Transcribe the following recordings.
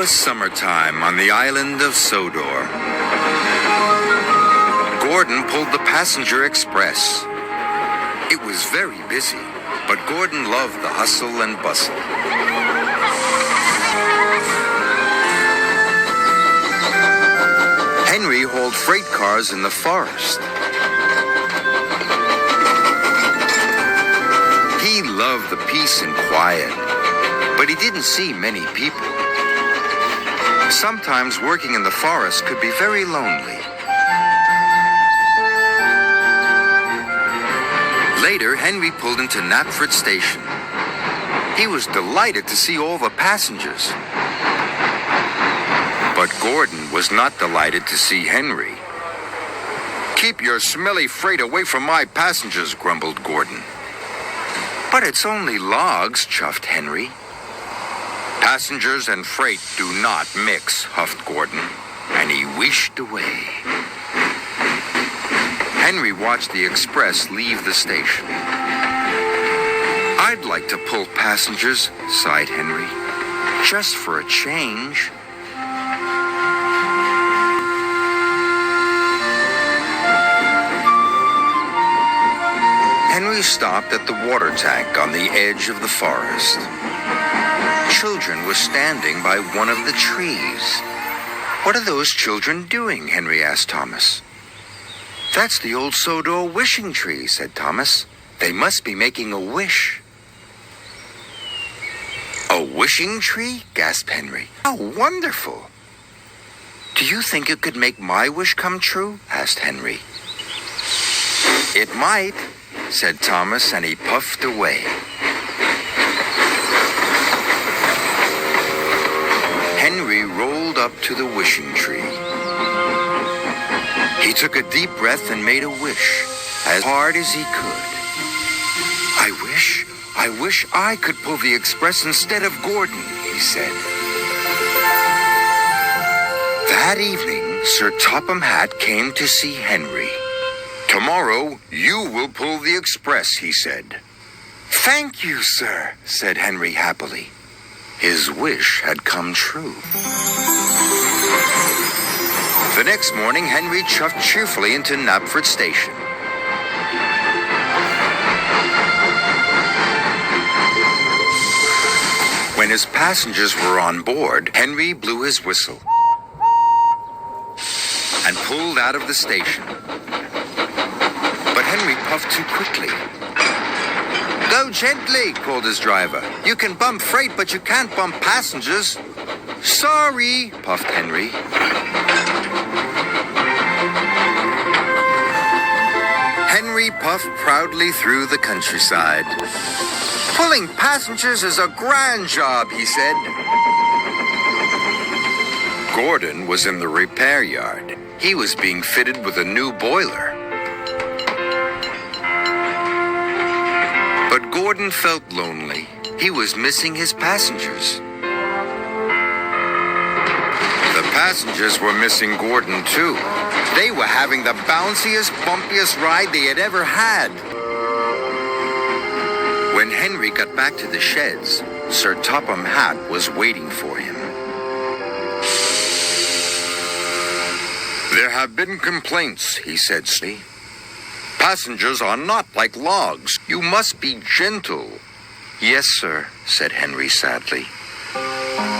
was summertime on the island of Sodor. Gordon pulled the passenger express. It was very busy, but Gordon loved the hustle and bustle. Henry hauled freight cars in the forest. He loved the peace and quiet, but he didn't see many people. Sometimes working in the forest could be very lonely. Later, Henry pulled into Knapford Station. He was delighted to see all the passengers. But Gordon was not delighted to see Henry. "Keep your smelly freight away from my passengers," grumbled Gordon. "But it's only logs," chuffed Henry. "Passengers and freight do not mix," huffed Gordon, and he wheezed away. Henry watched the express leave the station. "I'd like to pull passengers," sighed Henry, "just for a change." Henry stopped at the water tank on the edge of the forest. Children were standing by one of the trees. "What are those children doing?" Henry asked Thomas. "That's the old Sodor wishing tree," said Thomas. "They must be making a wish." "A wishing tree?" gasped Henry. "How wonderful!" "Do you think it could make my wish come true?" asked Henry. "It might," said Thomas, and he puffed away. Henry rolled up to the wishing tree. He took a deep breath and made a wish, as hard as he could. I wish I could pull the express instead of Gordon," he said. That evening, Sir Topham Hatt came to see Henry. "Tomorrow, you will pull the express," he said. "Thank you, sir," said Henry happily. His wish had come true. The next morning, Henry chuffed cheerfully into Knapford Station. When his passengers were on board, Henry blew his whistle and pulled out of the station. But Henry puffed too quickly. "Go gently," called his driver. "You can bump freight, but you can't bump passengers." "Sorry," puffed Henry. Henry puffed proudly through the countryside. "Pulling passengers is a grand job," he said. Gordon was in the repair yard. He was being fitted with a new boiler. But Gordon felt lonely. He was missing his passengers. The passengers were missing Gordon, too. They were having the bounciest, bumpiest ride they had ever had. When Henry got back to the sheds, Sir Topham Hatt was waiting for him. "There have been complaints," he said slowly. "Passengers are not like logs. You must be gentle." "Yes, sir," said Henry sadly.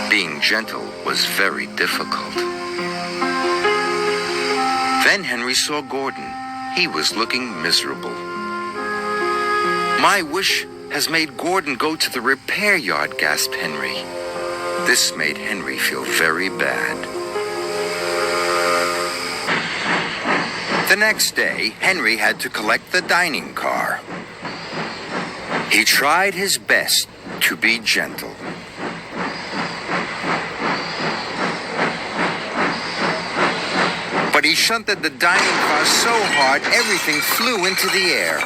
Being gentle was very difficult. Then Henry saw Gordon. He was looking miserable. "My wish has made Gordon go to the repair yard," gasped Henry. This made Henry feel very bad. The next day, Henry had to collect the dining car. He tried his best to be gentle. But he shunted the dining car so hard, everything flew into the air.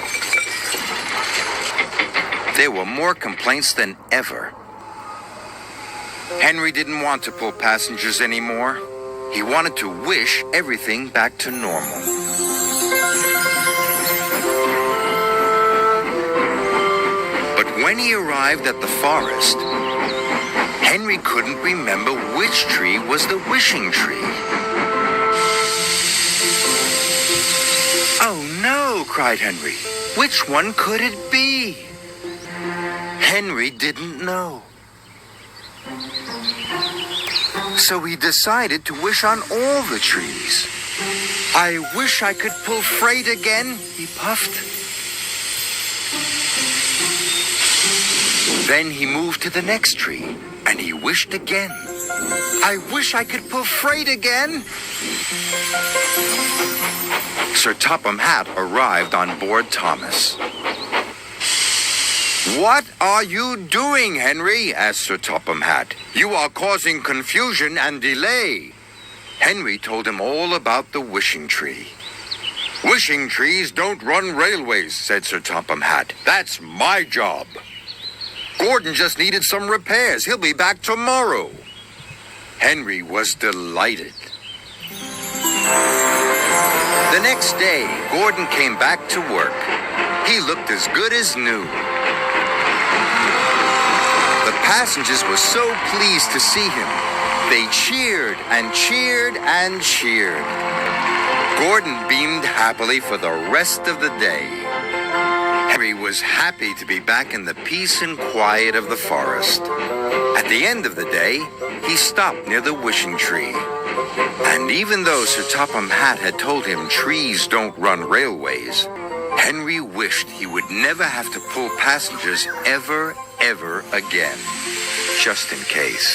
There were more complaints than ever. Henry didn't want to pull passengers anymore. He wanted to wish everything back to normal. But when he arrived at the forest, Henry couldn't remember which tree was the wishing tree. "Oh no," cried Henry. "Which one could it be?" Henry didn't know. So he decided to wish on all the trees. "I wish I could pull freight again," he puffed. Then he moved to the next tree, and he wished again. "I wish I could pull freight again." Sir Topham Hatt arrived on board Thomas. "What are you doing, Henry?" asked Sir Topham Hatt. "You are causing confusion and delay." Henry told him all about the wishing tree. "Wishing trees don't run railways," said Sir Topham Hatt. "That's my job. Gordon just needed some repairs. He'll be back tomorrow." Henry was delighted. The next day, Gordon came back to work. He looked as good as new. The passengers were so pleased to see him. They cheered and cheered and cheered. Gordon beamed happily for the rest of the day. Henry was happy to be back in the peace and quiet of the forest. At the end of the day, he stopped near the wishing tree. And even though Sir Topham Hatt had told him trees don't run railways, Henry wished he would never have to pull passengers ever again, just in case.